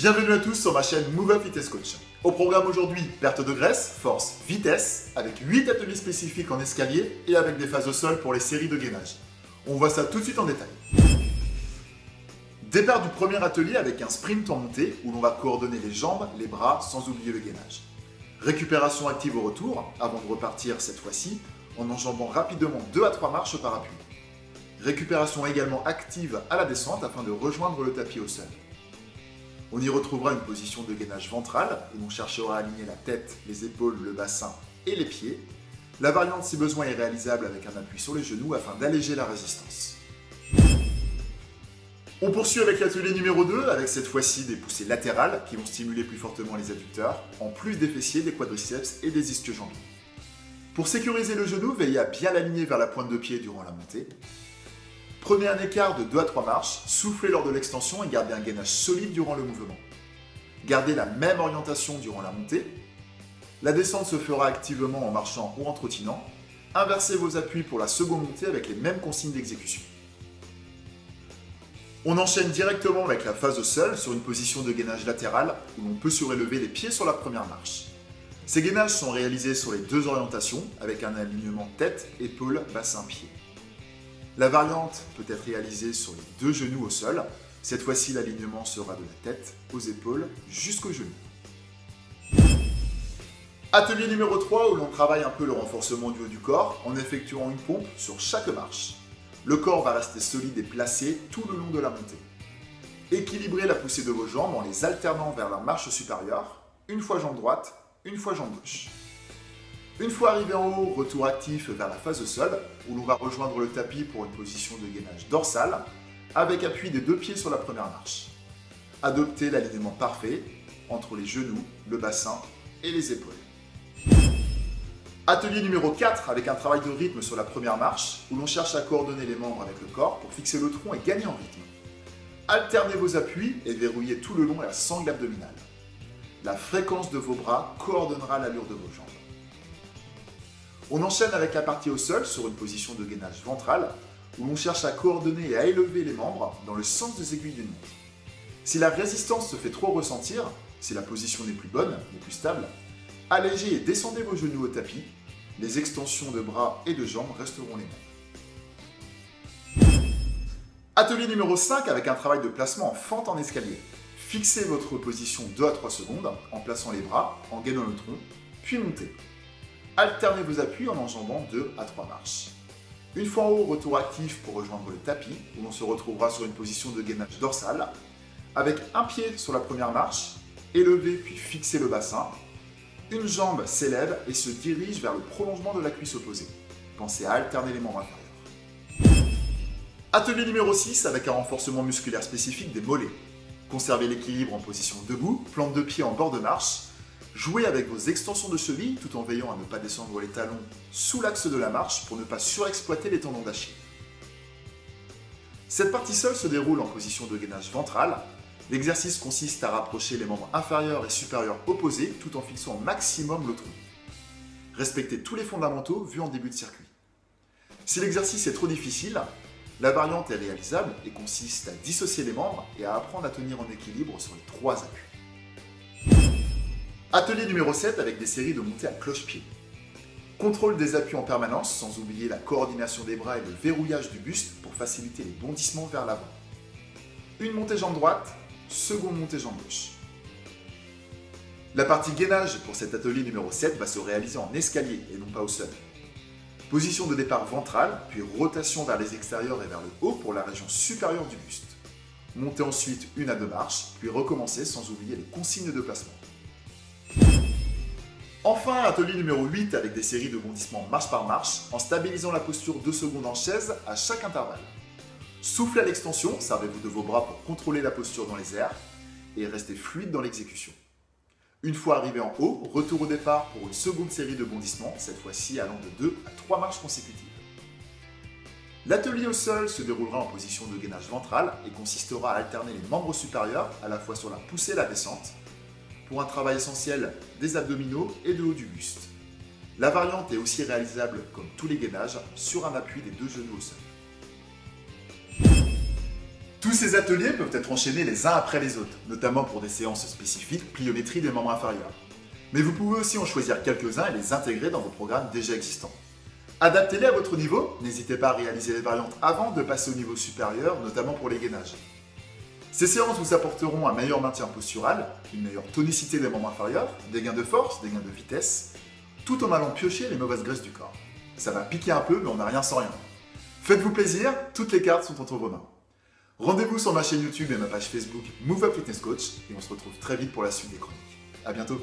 Bienvenue à tous sur ma chaîne Move Up Fitness Coach. Au programme aujourd'hui, perte de graisse, force, vitesse, avec 8 ateliers spécifiques en escalier et avec des phases au sol pour les séries de gainage. On voit ça tout de suite en détail. Départ du premier atelier avec un sprint en montée où l'on va coordonner les jambes, les bras sans oublier le gainage. Récupération active au retour avant de repartir cette fois-ci en enjambant rapidement 2 à 3 marches par appui. Récupération également active à la descente afin de rejoindre le tapis au sol. On y retrouvera une position de gainage ventral où l'on cherchera à aligner la tête, les épaules, le bassin et les pieds. La variante si besoin est réalisable avec un appui sur les genoux afin d'alléger la résistance. On poursuit avec l'atelier numéro 2 avec cette fois-ci des poussées latérales qui vont stimuler plus fortement les adducteurs, en plus des fessiers, des quadriceps et des ischio-jambiers. Pour sécuriser le genou, veillez à bien l'aligner vers la pointe de pied durant la montée. Prenez un écart de 2 à 3 marches, soufflez lors de l'extension et gardez un gainage solide durant le mouvement. Gardez la même orientation durant la montée. La descente se fera activement en marchant ou en trottinant. Inversez vos appuis pour la seconde montée avec les mêmes consignes d'exécution. On enchaîne directement avec la phase au sol sur une position de gainage latéral où l'on peut surélever les pieds sur la première marche. Ces gainages sont réalisés sur les deux orientations avec un alignement tête, épaule, bassin, pied. La variante peut être réalisée sur les deux genoux au sol. Cette fois-ci, l'alignement sera de la tête aux épaules jusqu'aux genoux. Atelier numéro 3 où l'on travaille un peu le renforcement du haut du corps en effectuant une pompe sur chaque marche. Le corps va rester solide et placé tout le long de la montée. Équilibrez la poussée de vos jambes en les alternant vers la marche supérieure, une fois jambe droite, une fois jambe gauche. Une fois arrivé en haut, retour actif vers la phase au sol, où l'on va rejoindre le tapis pour une position de gainage dorsale, avec appui des deux pieds sur la première marche. Adoptez l'alignement parfait entre les genoux, le bassin et les épaules. Atelier numéro 4 avec un travail de rythme sur la première marche, où l'on cherche à coordonner les membres avec le corps pour fixer le tronc et gagner en rythme. Alternez vos appuis et verrouillez tout le long la sangle abdominale. La fréquence de vos bras coordonnera l'allure de vos jambes. On enchaîne avec la partie au sol sur une position de gainage ventral où l'on cherche à coordonner et à élever les membres dans le sens des aiguilles d'une montre. Si la résistance se fait trop ressentir, si la position n'est plus bonne, n'est plus stable, allégez et descendez vos genoux au tapis, les extensions de bras et de jambes resteront les mêmes. Atelier numéro 5 avec un travail de placement en fente en escalier. Fixez votre position 2 à 3 secondes en plaçant les bras, en gainant le tronc, puis montez. Alternez vos appuis en enjambant 2 à 3 marches. Une fois en haut, retour actif pour rejoindre le tapis, où l'on se retrouvera sur une position de gainage dorsal, avec un pied sur la première marche, élevez puis fixez le bassin. Une jambe s'élève et se dirige vers le prolongement de la cuisse opposée. Pensez à alterner les membres inférieurs. Atelier numéro 6 avec un renforcement musculaire spécifique des mollets. Conservez l'équilibre en position debout, plante de pied en bord de marche. Jouez avec vos extensions de cheville tout en veillant à ne pas descendre les talons sous l'axe de la marche pour ne pas surexploiter les tendons d'Achille. Cette partie seule se déroule en position de gainage ventral. L'exercice consiste à rapprocher les membres inférieurs et supérieurs opposés tout en fixant au maximum le tronc. Respectez tous les fondamentaux vus en début de circuit. Si l'exercice est trop difficile, la variante est réalisable et consiste à dissocier les membres et à apprendre à tenir en équilibre sur les 3 appuis. Atelier numéro 7 avec des séries de montées à cloche-pied. Contrôle des appuis en permanence sans oublier la coordination des bras et le verrouillage du buste pour faciliter les bondissements vers l'avant. Une montée jambe droite, seconde montée jambe gauche. La partie gainage pour cet atelier numéro 7 va se réaliser en escalier et non pas au sol. Position de départ ventrale, puis rotation vers les extérieurs et vers le haut pour la région supérieure du buste. Montez ensuite 1 à 2 marches, puis recommencez sans oublier les consignes de placement. Enfin, atelier numéro 8 avec des séries de bondissements marche par marche en stabilisant la posture 2 secondes en chaise à chaque intervalle. Soufflez à l'extension, servez-vous de vos bras pour contrôler la posture dans les airs et restez fluide dans l'exécution. Une fois arrivé en haut, retour au départ pour une seconde série de bondissements, cette fois-ci allant de 2 à 3 marches consécutives. L'atelier au sol se déroulera en position de gainage ventral et consistera à alterner les membres supérieurs à la fois sur la poussée et la descente pour un travail essentiel des abdominaux et de haut du buste. La variante est aussi réalisable comme tous les gainages sur un appui des 2 genoux au sol. Tous ces ateliers peuvent être enchaînés les uns après les autres, notamment pour des séances spécifiques pliométrie des membres inférieurs. Mais vous pouvez aussi en choisir quelques-uns et les intégrer dans vos programmes déjà existants. Adaptez-les à votre niveau, n'hésitez pas à réaliser les variantes avant de passer au niveau supérieur, notamment pour les gainages. Ces séances vous apporteront un meilleur maintien postural, une meilleure tonicité des membres inférieurs, des gains de force, des gains de vitesse, tout en allant piocher les mauvaises graisses du corps. Ça va piquer un peu, mais on n'a rien sans rien. Faites-vous plaisir, toutes les cartes sont entre vos mains. Rendez-vous sur ma chaîne YouTube et ma page Facebook Move Up Fitness Coach et on se retrouve très vite pour la suite des chroniques. À bientôt.